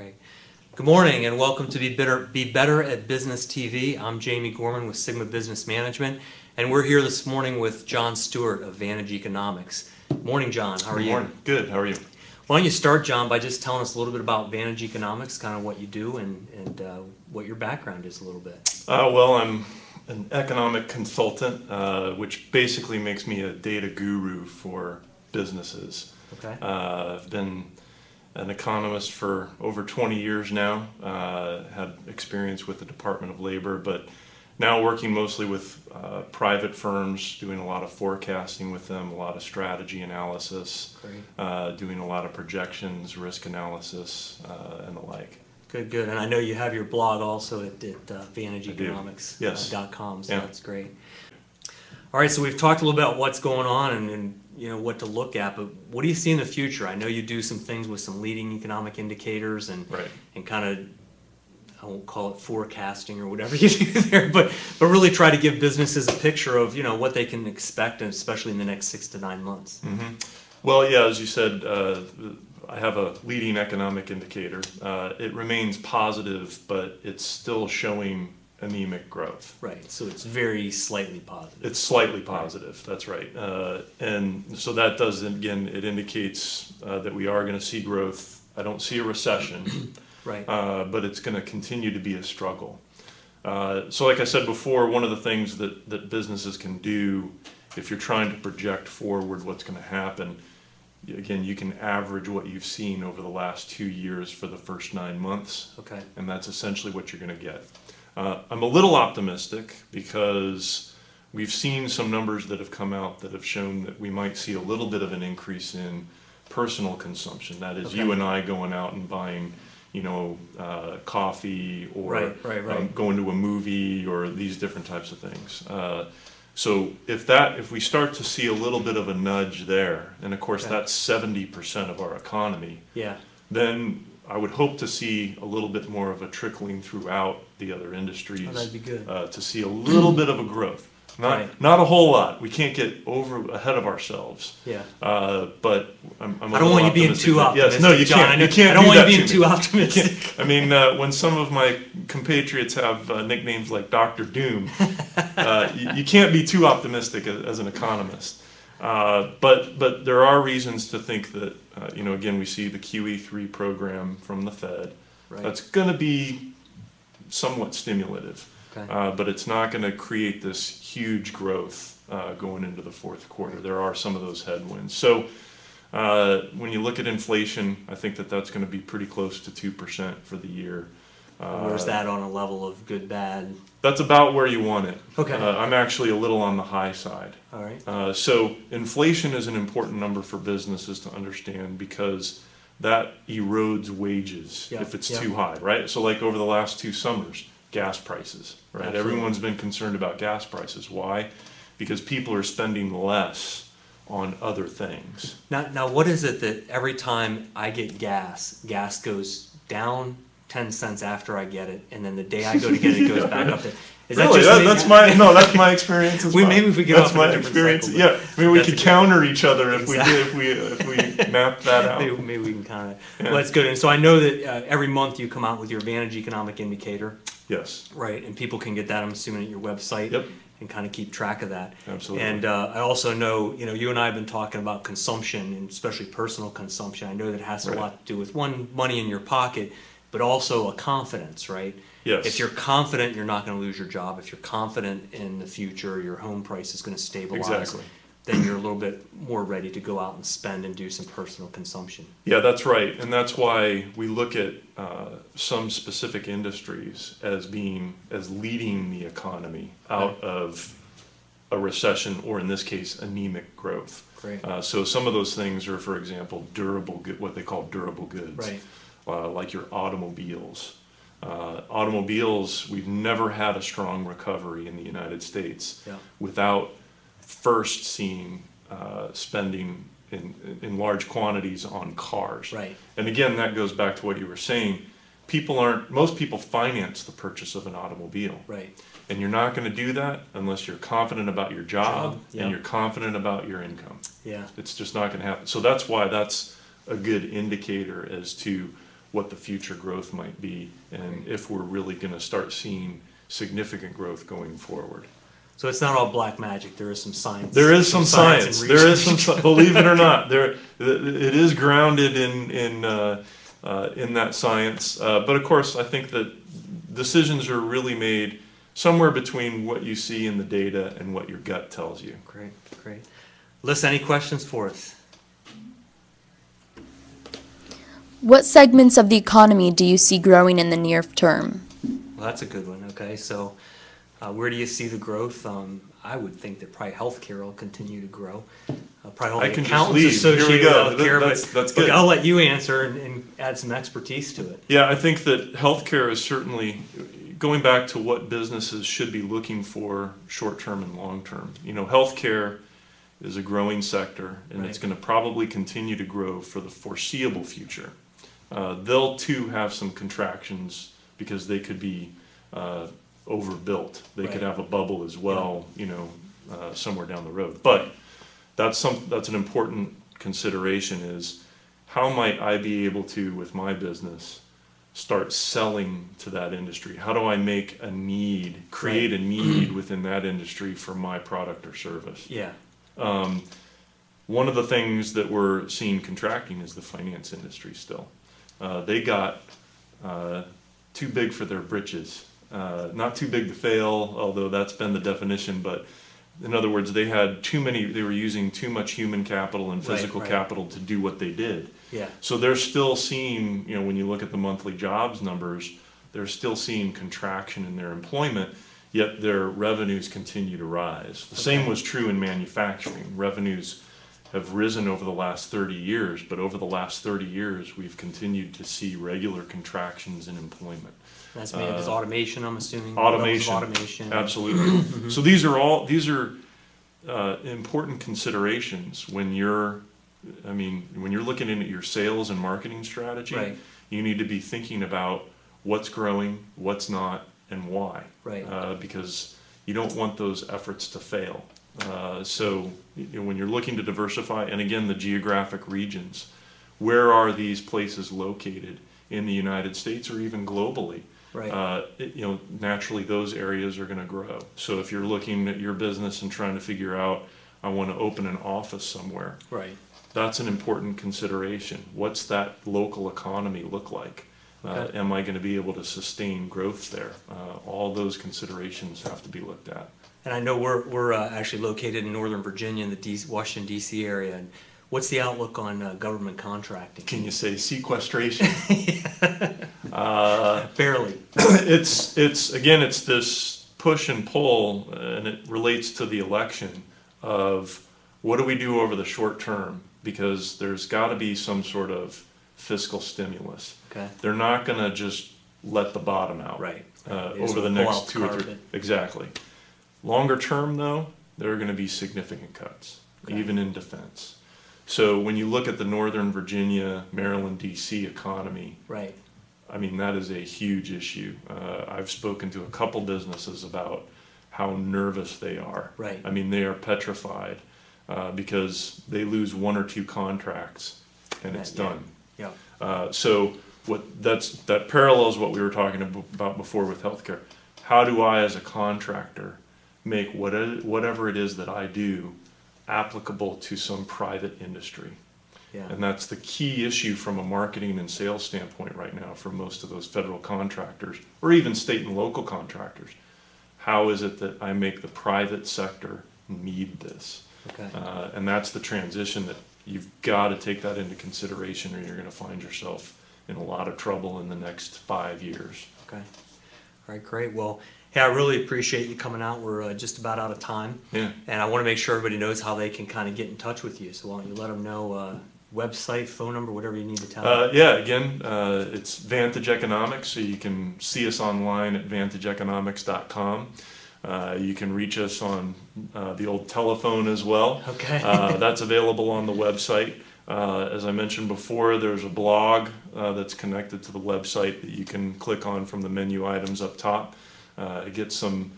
Great. Good morning and welcome to Be Better at Business TV. I'm Jamie Gorman with Sigma Business Management, and we're here this morning with John Stewart of Vantage Economics. Morning, John. How are you? Good morning. Good. How are you? Why don't you start, John, by just telling us a little bit about Vantage Economics, kind of what you do and what your background is a little bit. Well, I'm an economic consultant, which basically makes me a data guru for businesses. Okay. I've been an economist for over 20 years now, had experience with the Department of Labor, but now working mostly with private firms, doing a lot of forecasting with them, a lot of strategy analysis, doing a lot of projections, risk analysis, and the like. Good. And I know you have your blog also at VantageEconomics.com, so yeah. That's great. All right, so we've talked a little about what's going on and you know what to look at, but what do you see in the future? I know you do some things with some leading economic indicators and kind of, I won't call it forecasting or whatever you do there, but really try to give businesses a picture of what they can expect, and especially in the next 6 to 9 months. Mm-hmm. Well, yeah, as you said, I have a leading economic indicator. It remains positive, but it's still showing anemic growth. Right, so it's very slightly positive. It's slightly positive, that's right. And so that does, again, it indicates that we are going to see growth. I don't see a recession, right. But it's going to continue to be a struggle. So like I said before, one of the things that businesses can do if you're trying to project forward what's going to happen, again, you can average what you've seen over the last 2 years for the first 9 months, and that's essentially what you're going to get. I'm a little optimistic because we've seen some numbers that have come out that have shown that we might see a little bit of an increase in personal consumption. That is, you and I going out and buying, coffee or going to a movie or these different types of things. So if we start to see a little bit of a nudge there, and of course that's 70% of our economy, then I would hope to see a little bit more of a trickling throughout the other industries. Oh, that'd be good. To see a little bit of a growth. Not a whole lot. We can't get ahead of ourselves. Yeah. But I'm I don't want you being too optimistic. Yes, no, you can't. You can't. I don't want you being too optimistic. I mean, when some of my compatriots have nicknames like Dr. Doom, you can't be too optimistic as an economist. But there are reasons to think that again, we see the QE3 program from the Fed. That's going to be somewhat stimulative. But it's not going to create this huge growth going into the fourth quarter. There are some of those headwinds. So when you look at inflation, I think that's going to be pretty close to 2% for the year. Where's that on a level of good, bad? That's about where you want it. Okay. I'm actually a little on the high side. All right. So inflation is an important number for businesses to understand because that erodes wages if it's too high, right? So like over the last 2 summers, gas prices, right? Absolutely. Everyone's been concerned about gas prices. Why? Because people are spending less on other things. Now what is it that every time I get gas goes down 10 cents after I get it, and then the day I go to get it, it goes back up to... Is really? That just that's my experience as well. Maybe if we get off my experience. Cycle, yeah, maybe we could counter each other if we map that out. Maybe we can kind of... Well, that's good. And so I know that every month you come out with your Vantage Economic Indicator. Yes. Right, and people can get that, I'm assuming, at your website. Yep. And kind of keep track of that. Absolutely. And I also know, you and I have been talking about consumption, and especially personal consumption. I know that has a lot to do with, one, money in your pocket, but also a confidence, right? Yes. If you're confident you're not going to lose your job, if you're confident in the future, your home price is going to stabilize, then you're a little bit more ready to go out and spend and do some personal consumption. Yeah, that's right. And that's why we look at some specific industries as leading the economy out of a recession, or in this case, anemic growth. Great. So some of those things are, for example, what they call durable goods, like your automobiles. Automobiles, we've never had a strong recovery in the United States without first seeing spending in large quantities on cars. Right. And again, that goes back to what you were saying. Most people finance the purchase of an automobile. Right. And you're not going to do that unless you're confident about your job and you're confident about your income. Yeah. It's just not going to happen. So that's why that's a good indicator as to what the future growth might be, and if we're really going to start seeing significant growth going forward. So it's not all black magic. There is some science. There is some science. And There is some. Believe it or not, it is grounded in that science. But of course, I think that decisions are really made somewhere between what you see in the data and what your gut tells you. Great, great. Liz, any questions for us? What segments of the economy do you see growing in the near term? Well, that's a good one. Okay, so where do you see the growth? I would think that probably healthcare will continue to grow. Probably all the accountants associated with healthcare, that's good. Look, I'll let you answer and add some expertise to it. Yeah, I think that healthcare is certainly going back to what businesses should be looking for short-term and long-term. You know, healthcare is a growing sector, and it's going to probably continue to grow for the foreseeable future. They'll too have some contractions because they could be overbuilt. They could have a bubble as well, you know, somewhere down the road. But that's an important consideration, is how might I be able to, with my business, start selling to that industry? How do I make a need, create a need within that industry for my product or service? Yeah. One of the things that we're seeing contracting is the finance industry still. They got too big for their britches. Not too big to fail, although that's been the definition, but in other words, they were using too much human capital and physical capital to do what they did. Yeah. So they're still seeing, you know, when you look at the monthly jobs numbers, they're still seeing contraction in their employment, yet their revenues continue to rise. The same was true in manufacturing. Revenues have risen over the last 30 years, but over the last 30 years, we've continued to see regular contractions in employment. That's made as automation, I'm assuming. Automation. Absolutely. So these are important considerations when you're looking at your sales and marketing strategy. Right. You need to be thinking about what's growing, what's not, and why. Right. Because you don't want those efforts to fail. So when you're looking to diversify, and again, the geographic regions, where are these places located in the United States or even globally? Right. Naturally those areas are going to grow. So if you're looking at your business and trying to figure out, I want to open an office somewhere. Right. That's an important consideration. What's that local economy look like? Am I going to be able to sustain growth there? All those considerations have to be looked at. And I know we're actually located in Northern Virginia in the Washington, D.C. area. And what's the outlook on government contracting? Can you say sequestration? Barely. It's this push and pull, and it relates to the election of what do we do over the short term, because there's got to be some sort of fiscal stimulus. Okay. They're not going to just let the bottom out. Right. Over the next 2 or 3. Exactly. Longer term, though, there are going to be significant cuts, even in defense. So when you look at the Northern Virginia, Maryland, D.C. economy, right. I mean, that is a huge issue. I've spoken to a couple businesses about how nervous they are. Right. I mean, they are petrified because they lose 1 or 2 contracts and it's done. Yeah. So that parallels what we were talking about before with healthcare. How do I, as a contractor, make whatever it is that I do applicable to some private industry? Yeah. And that's the key issue from a marketing and sales standpoint right now for most of those federal contractors, or even state and local contractors. How is it that I make the private sector need this? Okay. And that's the transition that you've got to take that into consideration, or you're going to find yourself in a lot of trouble in the next 5 years. Okay. All right, great. Well, hey, I really appreciate you coming out. We're just about out of time. Yeah. And I want to make sure everybody knows how they can kind of get in touch with you. So why don't you let them know website, phone number, whatever you need to tell them. Yeah, again, it's Vantage Economics, so you can see us online at vantageeconomics.com. You can reach us on the old telephone as well. Okay. That's available on the website. As I mentioned before, there's a blog that's connected to the website that you can click on from the menu items up top. It gets some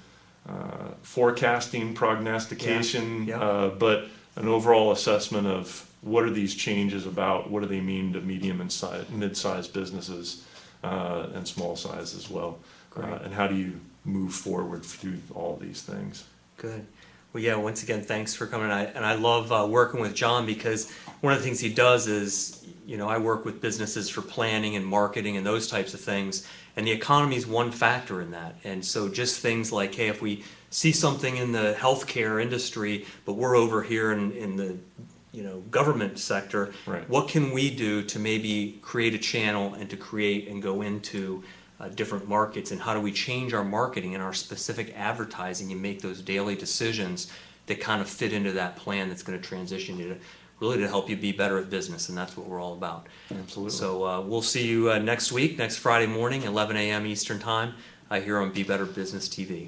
forecasting, prognostication, but an overall assessment of what are these changes about? What do they mean to medium and mid-sized businesses and small size as well? And how do you move forward through all these things? Good. Well, yeah, once again, thanks for coming. And I love working with John, because one of the things he does is, I work with businesses for planning and marketing and those types of things, and the economy is one factor in that. And so just things like, hey, if we see something in the healthcare industry, but we're over here in the government sector, right. What can we do to maybe create a channel and to create and go into different markets, and how do we change our marketing and our specific advertising and make those daily decisions that kind of fit into that plan that's going to transition you to help you be better at business, and that's what we're all about. Absolutely. So we'll see you next week, next Friday morning, 11 a.m. Eastern Time, here on Be Better Business TV.